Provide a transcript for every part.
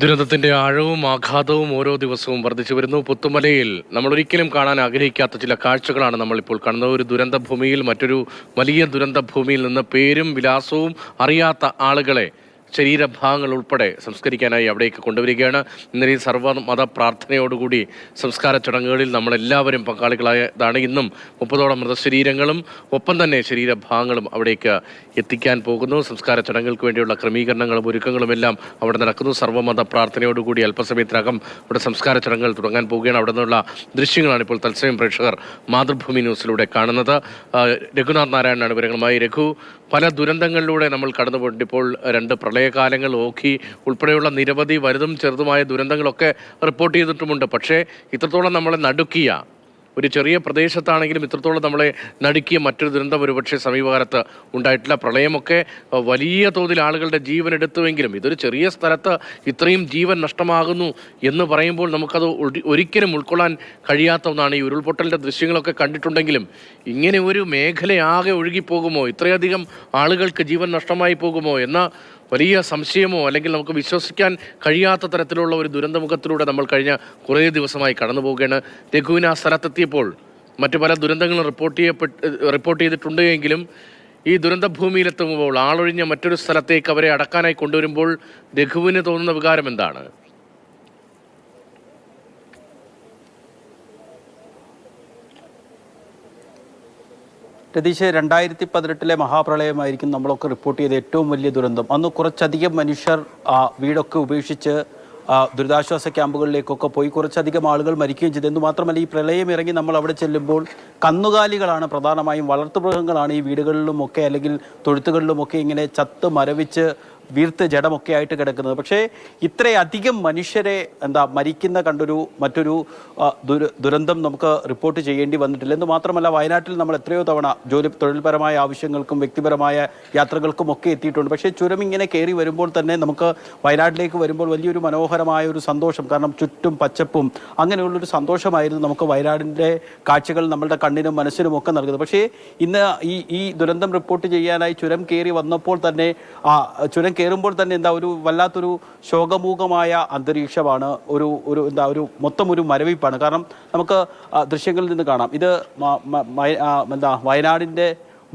ദുരന്തത്തിന്റെ ആഴവും ആഘാതവും ഓരോ ദിവസവും വർദ്ധിച്ചു വരുന്നു. പുത്തുമലയിൽ നമ്മൾ ഒരിക്കലും കാണാൻ ആഗ്രഹിക്കാത്ത ചില കാഴ്ചകളാണ് നമ്മളിപ്പോൾ കാണുന്നത്. ഒരു ദുരന്ത ഭൂമിയിൽ മറ്റൊരു വലിയ ദുരന്ത ഭൂമിയിൽ നിന്ന് പേരും വിലാസവും അറിയാത്ത ആളുകളെ ശരീരഭാഗങ്ങൾ ഉൾപ്പെടെ സംസ്കരിക്കാനായി അവിടേക്ക് കൊണ്ടുവരികയാണ്. ഇന്നലെ ഈ സർവ്വമത പ്രാർത്ഥനയോടുകൂടി സംസ്കാര ചടങ്ങുകളിൽ നമ്മളെല്ലാവരും പങ്കാളികളായതാണ്. ഇന്നും 30ഓളം മൃതശരീരങ്ങളും ഒപ്പം തന്നെ ശരീരഭാഗങ്ങളും അവിടേക്ക് എത്തിക്കാൻ പോകുന്നു. സംസ്കാര ചടങ്ങുകൾക്ക് വേണ്ടിയുള്ള ക്രമീകരണങ്ങളും ഒരുക്കങ്ങളും എല്ലാം അവിടെ നടക്കുന്നു. സർവ്വമത പ്രാർത്ഥനയോടുകൂടി അല്പസമയത്തിനകം അവിടെ സംസ്കാര ചടങ്ങുകൾ തുടങ്ങാൻ പോവുകയാണ്. അവിടെ നിന്നുള്ള ദൃശ്യങ്ങളാണ് ഇപ്പോൾ തത്സമയം പ്രേക്ഷകർ മാതൃഭൂമി ന്യൂസിലൂടെ കാണുന്നത്. രഘുനാഥ് നാരായണനാണ് വിവരങ്ങളുമായി. രഘു, പല ദുരന്തങ്ങളിലൂടെ നമ്മൾ കടന്നുപോയിട്ട് ഇപ്പോൾ 2 പ്രളയകാലങ്ങൾ, ഓഖി ഉൾപ്പെടെയുള്ള നിരവധി വലുതും ചെറുതുമായ ദുരന്തങ്ങളൊക്കെ റിപ്പോർട്ട് ചെയ്തിട്ടുമുണ്ട്. പക്ഷേ ഇത്രത്തോളം നമ്മളെ നടുക്കിയ ഒരു ചെറിയ പ്രദേശത്താണെങ്കിലും ഇത്രത്തോളം നമ്മളെ നടുക്കിയ മറ്റൊരു ദുരന്തം ഒരുപക്ഷെ സമീപകാലത്ത് ഉണ്ടായിട്ടില്ല. പ്രളയമൊക്കെ വലിയ തോതിൽ ആളുകളുടെ ജീവൻ എടുത്തുവെങ്കിലും ഇതൊരു ചെറിയ സ്ഥലത്ത് ഇത്രയും ജീവൻ നഷ്ടമാകുന്നു എന്ന് പറയുമ്പോൾ നമുക്കത് ഒരിക്കലും ഉൾക്കൊള്ളാൻ കഴിയാത്ത ഒന്നാണ്. ഈ ഉരുൾപൊട്ടലിൻ്റെ ദൃശ്യങ്ങളൊക്കെ കണ്ടിട്ടുണ്ടെങ്കിലും ഇങ്ങനെ ഒരു മേഖലയാകെ ഒഴുകിപ്പോകുമോ, ഇത്രയധികം ആളുകൾക്ക് ജീവൻ നഷ്ടമായി പോകുമോ എന്ന വലിയ സംശയമോ അല്ലെങ്കിൽ നമുക്ക് വിശ്വസിക്കാൻ കഴിയാത്ത തരത്തിലുള്ള ഒരു ദുരന്തമുഖത്തിലൂടെ നമ്മൾ കഴിഞ്ഞ കുറേ ദിവസമായി കടന്നു പോവുകയാണ്. രഘുവിന് ആ സ്ഥലത്തെത്തിയപ്പോൾ മറ്റു പല ദുരന്തങ്ങളും റിപ്പോർട്ട് ചെയ്തിട്ടുണ്ട് എങ്കിലും ഈ ദുരന്തഭൂമിയിലെത്തുമ്പോൾ ആളൊഴിഞ്ഞ മറ്റൊരു സ്ഥലത്തേക്ക് അവരെ അടക്കാനായി കൊണ്ടുവരുമ്പോൾ രഘുവിന് തോന്നുന്ന വികാരം എന്താണ്? രതീഷ്, 2018 മഹാപ്രളയമായിരിക്കും നമ്മളൊക്കെ റിപ്പോർട്ട് ചെയ്ത ഏറ്റവും വലിയ ദുരന്തം. അന്ന് കുറച്ചധികം മനുഷ്യർ വീടൊക്കെ ഉപേക്ഷിച്ച് ദുരിതാശ്വാസ ക്യാമ്പുകളിലേക്കൊക്കെ പോയി കുറച്ചധികം ആളുകൾ മരിക്കുകയും ചെയ്തു. എന്ന് മാത്രമല്ല, ഈ പ്രളയം ഇറങ്ങി നമ്മൾ അവിടെ ചെല്ലുമ്പോൾ കന്നുകാലികളാണ് പ്രധാനമായും, വളർത്തുമൃഗങ്ങളാണ് ഈ വീടുകളിലുമൊക്കെ അല്ലെങ്കിൽ തൊഴുത്തുകളിലുമൊക്കെ ഇങ്ങനെ ചത്ത് മരവിച്ച് വീർത്ത് ജഡമൊക്കെ ആയിട്ട് കിടക്കുന്നത്. പക്ഷേ ഇത്രയധികം മനുഷ്യരെ മരിക്കുന്ന മറ്റൊരു ദുരന്തം നമുക്ക് റിപ്പോർട്ട് ചെയ്യേണ്ടി വന്നിട്ടില്ല. എന്ന് മാത്രമല്ല, വയനാട്ടിൽ നമ്മൾ എത്രയോ തവണ തൊഴിൽപരമായ ആവശ്യങ്ങൾക്കും വ്യക്തിപരമായ യാത്രകൾക്കും ഒക്കെ എത്തിയിട്ടുണ്ട്. പക്ഷേ ചുരം ഇങ്ങനെ കയറി വരുമ്പോൾ തന്നെ നമുക്ക് വയനാട്ടിലേക്ക് വരുമ്പോൾ വലിയൊരു മനോഹരമായ ഒരു സന്തോഷം, കാരണം ചുറ്റും പച്ചപ്പും അങ്ങനെയുള്ളൊരു സന്തോഷമായിരുന്നു നമുക്ക് വയനാടിൻ്റെ കാഴ്ചകൾ നമ്മളുടെ കണ്ണിനും മനസ്സിനും ഒക്കെ നൽകുന്നത്. പക്ഷേ ഇന്ന് ഈ ദുരന്തം റിപ്പോർട്ട് ചെയ്യാനായി ചുരം കയറി വന്നപ്പോൾ തന്നെ ചുരം കയറുമ്പോൾ തന്നെ ഒരു വല്ലാത്തൊരു ശോകമൂകമായ അന്തരീക്ഷമാണ്. ഒരു മൊത്തം ഒരു മരവിപ്പാണ്. കാരണം നമുക്ക് ദൃശ്യങ്ങളിൽ നിന്ന് കാണാം, ഇത് വയനാടിൻ്റെ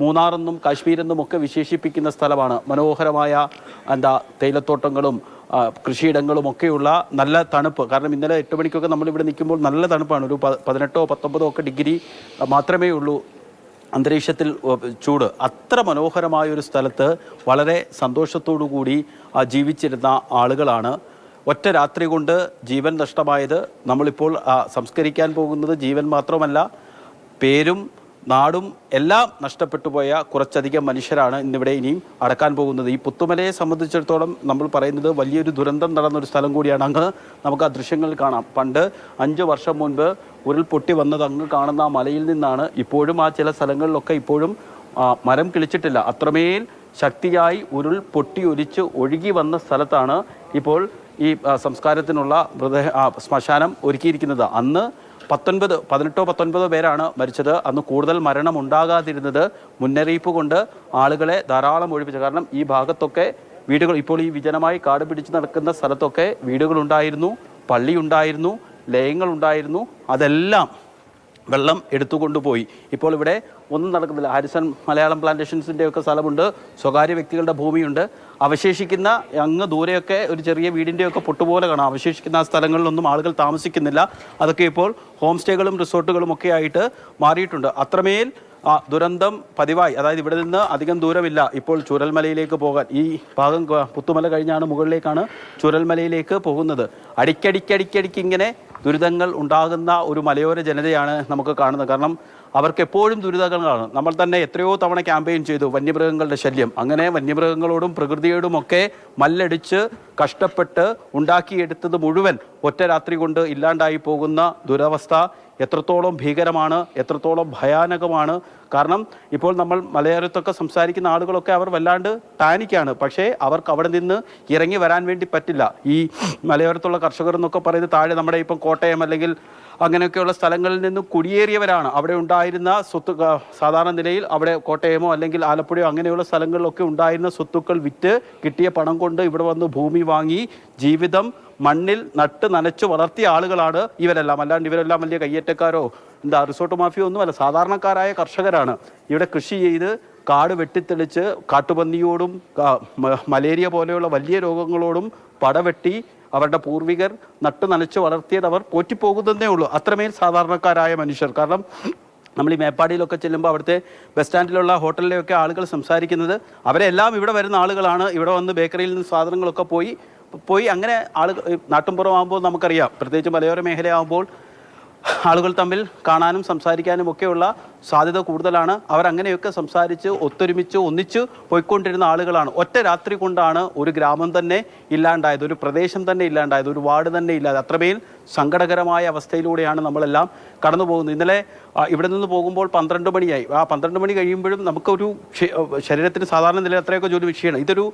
മൂന്നാറെന്നും കാശ്മീരെന്നും ഒക്കെ വിശേഷിപ്പിക്കുന്ന സ്ഥലമാണ്. മനോഹരമായ തേയിലത്തോട്ടങ്ങളും കൃഷിയിടങ്ങളും ഒക്കെയുള്ള നല്ല തണുപ്പ്. കാരണം ഇന്നലെ 8 മണിക്കൊക്കെ നമ്മളിവിടെ നിൽക്കുമ്പോൾ നല്ല തണുപ്പാണ്. ഒരു 18 19 ഒക്കെ ഡിഗ്രി മാത്രമേ ഉള്ളൂ അന്തരീക്ഷത്തിൽ ചൂട്. അത്ര മനോഹരമായ ഒരു സ്ഥലത്ത് വളരെ സന്തോഷത്തോടു കൂടി ജീവിച്ചിരുന്ന ആളുകളാണ് ഒറ്റ രാത്രി കൊണ്ട് ജീവൻ നഷ്ടമായത്. നമ്മളിപ്പോൾ സംസ്കരിക്കാൻ പോകുന്നത് ജീവൻ മാത്രമല്ല, പേരും നാടും എല്ലാം നഷ്ടപ്പെട്ടു പോയ കുറച്ചധികം മനുഷ്യരാണ് ഇന്നിവിടെ ഇനിയും അടക്കാൻ പോകുന്നത്. ഈ പുത്തുമലയെ സംബന്ധിച്ചിടത്തോളം നമ്മൾ പറയുന്നത് വലിയൊരു ദുരന്തം നടന്നൊരു സ്ഥലം കൂടിയാണ്. അങ്ങ് നമുക്ക് ആ ദൃശ്യങ്ങളിൽ കാണാം. പണ്ട് 5 വർഷം മുൻപ് ഉരുൾപൊട്ടി വന്നത് അങ്ങ് കാണുന്ന ആ മലയിൽ നിന്നാണ്. ഇപ്പോഴും ആ ചില സ്ഥലങ്ങളിലൊക്കെ ഇപ്പോഴും മരം കിളിച്ചിട്ടില്ല. അത്രമേൽ ശക്തിയായി ഉരുൾ പൊട്ടി ഒലിച്ച് ഒഴുകി വന്ന സ്ഥലത്താണ് ഇപ്പോൾ ഈ സംസ്കാരത്തിനുള്ള ശ്മശാനം ഒരുക്കിയിരിക്കുന്നത്. അന്ന് 18 19 പേരാണ് മരിച്ചത്. അന്ന് കൂടുതൽ മരണം ഉണ്ടാകാതിരുന്നത് മുന്നറിയിപ്പ് കൊണ്ട് ആളുകളെ ധാരാളം ഒഴിപ്പിച്ചു. കാരണം ഈ ഭാഗത്തൊക്കെ വീടുകൾ, ഇപ്പോൾ ഈ വിജനമായി കാട് പിടിച്ച് നടക്കുന്ന സ്ഥലത്തൊക്കെ വീടുകളുണ്ടായിരുന്നു, പള്ളിയുണ്ടായിരുന്നു, ലയങ്ങളുണ്ടായിരുന്നു. അതെല്ലാം വെള്ളം എടുത്തുകൊണ്ടുപോയി. ഇപ്പോൾ ഇവിടെ ഒന്നും നടക്കുന്നില്ല. ഹാരിസൺ മലയാളം പ്ലാന്റേഷൻസിൻ്റെ ഒക്കെ സ്ഥലമുണ്ട്, സ്വകാര്യ വ്യക്തികളുടെ ഭൂമിയുണ്ട്. അവശേഷിക്കുന്ന അങ്ങ് ദൂരെയൊക്കെ ഒരു ചെറിയ വീടിൻ്റെയൊക്കെ പൊട്ടുപോലെ കാണാം. അവശേഷിക്കുന്ന ആ സ്ഥലങ്ങളിലൊന്നും ആളുകൾ താമസിക്കുന്നില്ല. അതൊക്കെ ഇപ്പോൾ ഹോം സ്റ്റേകളും റിസോർട്ടുകളും ഒക്കെ ആയിട്ട് മാറിയിട്ടുണ്ട്. അത്രമേൽ ദുരന്തം പതിവായി. അതായത് ഇവിടെ നിന്ന് അധികം ദൂരമില്ല ഇപ്പോൾ ചൂരൽമലയിലേക്ക് പോകാൻ. ഈ ഭാഗം പുത്തുമല കഴിഞ്ഞാണ് മുകളിലേക്കാണ് ചൂരൽമലയിലേക്ക് പോകുന്നത്. അടിക്കടിക്ക് ഇങ്ങനെ ദുരിതങ്ങൾ ഉണ്ടാകുന്ന ഒരു മലയോര ജനതയാണ് നമുക്ക് കാണുന്നത്. കാരണം അവർക്ക് എപ്പോഴും ദുരിതങ്ങളാണ്. നമ്മൾ തന്നെ എത്രയോ തവണ ക്യാമ്പയിൻ ചെയ്തു വന്യമൃഗങ്ങളുടെ ശല്യം. അങ്ങനെ വന്യമൃഗങ്ങളോടും പ്രകൃതിയോടുമൊക്കെ മല്ലടിച്ച് കഷ്ടപ്പെട്ട് ഉണ്ടാക്കിയെടുത്തത് മുഴുവൻ ഒറ്റ രാത്രി കൊണ്ട് ഇല്ലാണ്ടായി പോകുന്ന ദുരവസ്ഥ എത്രത്തോളം ഭീകരമാണ്, എത്രത്തോളം ഭയാനകമാണ്. കാരണം ഇപ്പോൾ നമ്മൾ മലയാളത്തൊക്കെ സംസാരിക്കുന്ന ആളുകളൊക്കെ അവർ വല്ലാണ്ട് പാനിക്കാണ്. പക്ഷേ അവർക്ക് അവിടെ നിന്ന് ഇറങ്ങി വരാൻ വേണ്ടി പറ്റില്ല. ഈ മലയോരത്തുള്ള കർഷകർ എന്നൊക്കെ പറയുന്നത് താഴെ നമ്മുടെ ഇപ്പം കോട്ടയം അല്ലെങ്കിൽ അങ്ങനെയൊക്കെയുള്ള സ്ഥലങ്ങളിൽ നിന്ന് കുടിയേറിയവരാണ്. അവിടെ ഉണ്ടായിരുന്ന സ്വത്ത് സാധാരണ നിലയിൽ അവിടെ കോട്ടയമോ അല്ലെങ്കിൽ ആലപ്പുഴയോ അങ്ങനെയുള്ള സ്ഥലങ്ങളിലൊക്കെ ഉണ്ടായിരുന്ന സ്വത്തുക്കൾ വിറ്റ് കിട്ടിയ പണം കൊണ്ട് ഇവിടെ വന്ന് ഭൂമി വാങ്ങി ജീവിതം മണ്ണിൽ നട്ട് നനച്ച് വളർത്തിയ ആളുകളാണ് ഇവരെല്ലാം. അല്ലാണ്ട് ഇവരെല്ലാം വലിയ കയ്യേറ്റക്കാരോ റിസോർട്ട് മാഫിയോ ഒന്നുമല്ല. സാധാരണക്കാരായ കർഷകരാണ്. ഇവിടെ കൃഷി ചെയ്ത് കാട് വെട്ടിത്തെളിച്ച് കാട്ടുപന്നിയോടും മലേറിയ പോലെയുള്ള വലിയ രോഗങ്ങളോടും പടവെട്ടി അവരുടെ പൂർവികർ നട്ടു നനച്ച് വളർത്തിയത് അവർ പോറ്റിപ്പോകുന്നതേ ഉള്ളൂ. അത്രമേൽ സാധാരണക്കാരായ മനുഷ്യർ. കാരണം നമ്മൾ ഈ മേപ്പാടിയിലൊക്കെ ചെല്ലുമ്പോൾ അവിടുത്തെ ബസ് സ്റ്റാൻഡിലുള്ള ഹോട്ടലിലെയൊക്കെ ആളുകൾ സംസാരിക്കുന്നത് അവരെല്ലാം ഇവിടെ വരുന്ന ആളുകളാണ്. ഇവിടെ വന്ന് ബേക്കറിയിൽ നിന്ന് സാധനങ്ങളൊക്കെ പോയി അങ്ങനെ ആളുകൾ നാട്ടുംപുറമാകുമ്പോൾ നമുക്കറിയാം, പ്രത്യേകിച്ച് മലയോര മേഖലയാകുമ്പോൾ ആളുകൾ തമ്മിൽ കാണാനും സംസാരിക്കാനും ഒക്കെയുള്ള സാധ്യത കൂടുതലാണ്. അവരങ്ങനെയൊക്കെ സംസാരിച്ച് ഒത്തൊരുമിച്ച് ഒന്നിച്ച് പോയിക്കൊണ്ടിരുന്ന ആളുകളാണ്. ഒറ്റ രാത്രി കൊണ്ടാണ് ഒരു ഗ്രാമം തന്നെ ഇല്ലാണ്ടായത്, ഒരു പ്രദേശം തന്നെ ഇല്ലാണ്ടായത്, ഒരു വാർഡ് തന്നെ ഇല്ലാതെ. അത്രമേൽ സങ്കടകരമായ അവസ്ഥയിലൂടെയാണ് നമ്മളെല്ലാം കടന്നു പോകുന്നത്. ഇന്നലെ ഇവിടെ നിന്ന് പോകുമ്പോൾ 12 മണിയായി. ആ 12 മണി കഴിയുമ്പോഴും നമുക്കൊരു ശരീരത്തിന് സാധാരണ നില അത്രയൊക്കെ ജോലി വിഷയമാണ്. ഇതൊരു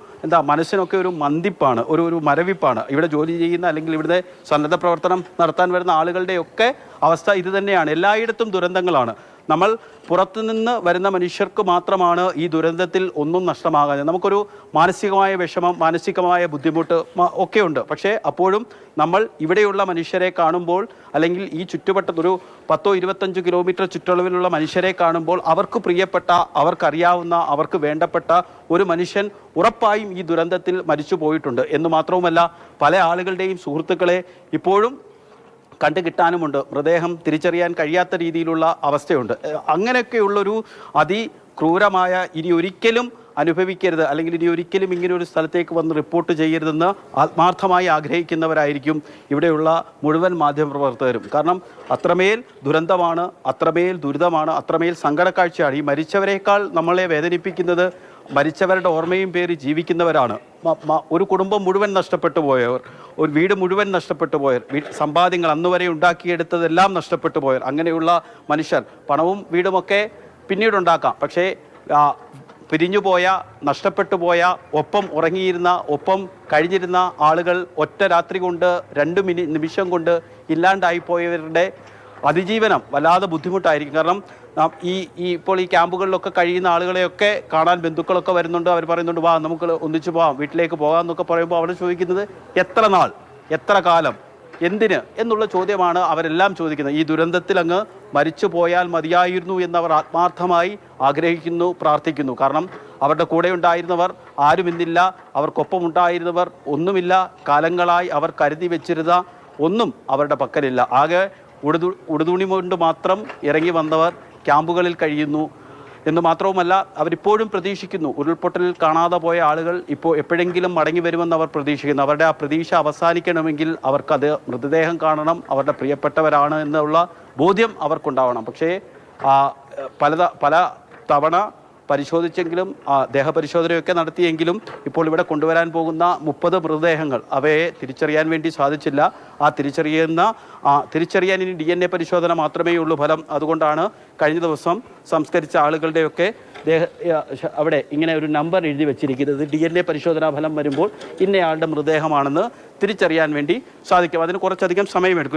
മനസ്സിനൊക്കെ ഒരു മന്ദിപ്പാണ്, ഒരു മരവിപ്പാണ്. ഇവിടെ ജോലി ചെയ്യുന്ന അല്ലെങ്കിൽ ഇവിടുത്തെ സന്നദ്ധ പ്രവർത്തനം നടത്താൻ വരുന്ന ആളുകളുടെയൊക്കെ അവസ്ഥ ഇത് തന്നെയാണ്. എല്ലായിടത്തും ദുരന്തങ്ങളാണ്. നമ്മൾ പുറത്തുനിന്ന് വരുന്ന മനുഷ്യർക്ക് മാത്രമാണ് ഈ ദുരന്തത്തിൽ ഒന്നും നഷ്ടമാകാതെ. നമുക്കൊരു മാനസികമായ വിഷമം, മാനസികമായ ബുദ്ധിമുട്ട് ഒക്കെ ഉണ്ട്. പക്ഷേ അപ്പോഴും നമ്മൾ ഇവിടെയുള്ള മനുഷ്യരെ കാണുമ്പോൾ അല്ലെങ്കിൽ ഈ ചുറ്റുവട്ടത്തൊരു 10-25 കിലോമീറ്റർ ചുറ്റളവിലുള്ള മനുഷ്യരെ കാണുമ്പോൾ അവർക്ക് പ്രിയപ്പെട്ട, അവർക്കറിയാവുന്ന, അവർക്ക് വേണ്ടപ്പെട്ട ഒരു മനുഷ്യൻ ഉറപ്പായും ഈ ദുരന്തത്തിൽ മരിച്ചു പോയിട്ടുണ്ട് എന്ന് മാത്രവുമല്ല പല ആളുകളുടെയും സുഹൃത്തുക്കളെ ഇപ്പോഴും കണ്ടു കിട്ടാനുമുണ്ട്. മൃതദേഹം തിരിച്ചറിയാൻ കഴിയാത്ത രീതിയിലുള്ള അവസ്ഥയുണ്ട്. അങ്ങനെയൊക്കെയുള്ളൊരു അതിക്രൂരമായ ഇനി ഒരിക്കലും അനുഭവിക്കരുത്, അല്ലെങ്കിൽ ഇനി ഒരിക്കലും ഇങ്ങനെ ഒരു സ്ഥലത്തേക്ക് വന്ന് റിപ്പോർട്ട് ചെയ്യരുതെന്ന് ആത്മാർത്ഥമായി ആഗ്രഹിക്കുന്നവരായിരിക്കും ഇവിടെയുള്ള മുഴുവൻ മാധ്യമപ്രവർത്തകരും. കാരണം അത്രമേൽ ദുരന്തമാണ്, അത്രമേൽ ദുരിതമാണ്, അത്രമേൽ സങ്കടക്കാഴ്ചയാണ്. ഈ മരിച്ചവരെക്കാൾ നമ്മളെ വേദനിപ്പിക്കുന്നത് മരിച്ചവരുടെ ഓർമ്മയും പേര് ജീവിക്കുന്നവരാണ്. ഒരു കുടുംബം മുഴുവൻ നഷ്ടപ്പെട്ടു പോയവർ, ഒരു വീട് മുഴുവൻ നഷ്ടപ്പെട്ടു പോയവർ, സമ്പാദ്യങ്ങൾ അന്നുവരെ ഉണ്ടാക്കിയെടുത്തതെല്ലാം നഷ്ടപ്പെട്ടു പോയവർ, അങ്ങനെയുള്ള മനുഷ്യർ. പണവും വീടുമൊക്കെ പിന്നീടുണ്ടാക്കാം, പക്ഷേ പിരിഞ്ഞുപോയ, നഷ്ടപ്പെട്ടു പോയ, ഒപ്പം ഉറങ്ങിയിരുന്ന, ഒപ്പം കഴിഞ്ഞിരുന്ന ആളുകൾ ഒറ്റ രാത്രി കൊണ്ട് 2 നിമിഷം കൊണ്ട് ഇല്ലാണ്ടായിപ്പോയവരുടെ അതിജീവനം വല്ലാതെ ബുദ്ധിമുട്ടായിരിക്കും. കാരണം ഇപ്പോൾ ഈ ക്യാമ്പുകളിലൊക്കെ കഴിയുന്ന ആളുകളെയൊക്കെ കാണാൻ ബന്ധുക്കളൊക്കെ വരുന്നുണ്ട്. അവർ പറയുന്നുണ്ട്, വാ നമുക്ക് ഒന്നിച്ചു പോകാം, വീട്ടിലേക്ക് പോകാം എന്നൊക്കെ പറയുമ്പോൾ അവർ ചോദിക്കുന്നത് എത്ര നാൾ, എത്ര കാലം, എന്തിന് എന്നുള്ള ചോദ്യമാണ് അവരെല്ലാം ചോദിക്കുന്നത്. ഈ ദുരന്തത്തിൽ അങ്ങ് മരിച്ചു പോയാൽ മതിയായിരുന്നു എന്നവർ ആത്മാർത്ഥമായി ആഗ്രഹിക്കുന്നു, പ്രാർത്ഥിക്കുന്നു. കാരണം അവരുടെ കൂടെ ഉണ്ടായിരുന്നവർ ആരും ഇന്നില്ല, അവർക്കൊപ്പം ഉണ്ടായിരുന്നവർ ഒന്നുമില്ല. കാലങ്ങളായി അവർ കരുതി വെച്ചിരുന്ന ഒന്നും അവരുടെ പക്കലില്ല. ആകെ ഉടുതുണി കൊണ്ട് മാത്രം ഇറങ്ങി വന്നവർ ക്യാമ്പുകളിൽ കഴിയുന്നു എന്ന് മാത്രവുമല്ല അവരിപ്പോഴും പ്രതീക്ഷിക്കുന്നു. ഉരുൾപൊട്ടലിൽ കാണാതെ പോയ ആളുകൾ ഇപ്പോൾ എപ്പോഴെങ്കിലും മടങ്ങി വരുമെന്ന് അവർ പ്രതീക്ഷിക്കുന്നു. അവരുടെ ആ പ്രതീക്ഷ അവസാനിക്കണമെങ്കിൽ അവർക്കത് മൃതദേഹം കാണണം, അവരുടെ പ്രിയപ്പെട്ടവരാണ് എന്നുള്ള ബോധ്യം അവർക്കുണ്ടാവണം. പക്ഷേ പല തവണ പരിശോധിച്ചെങ്കിലും ദേഹപരിശോധനയൊക്കെ നടത്തിയെങ്കിലും ഇപ്പോൾ ഇവിടെ കൊണ്ടുവരാൻ പോകുന്ന 30 മൃതദേഹങ്ങൾ അവയെ തിരിച്ചറിയാൻ വേണ്ടി സാധിച്ചില്ല. തിരിച്ചറിയാൻ ഇനി DNA പരിശോധന മാത്രമേ ഉള്ളൂ ഫലം. അതുകൊണ്ടാണ് കഴിഞ്ഞ ദിവസം സംസ്കരിച്ച ആളുകളുടെയൊക്കെ അവിടെ ഇങ്ങനെ ഒരു നമ്പർ എഴുതി വെച്ചിരിക്കുന്നത്. DNA പരിശോധനാ ഫലം വരുമ്പോൾ ഇന്നയാളുടെ മൃതദേഹമാണെന്ന് തിരിച്ചറിയാൻ വേണ്ടി സാധിക്കും. അതിന് കുറച്ചധികം സമയമെടുക്കും.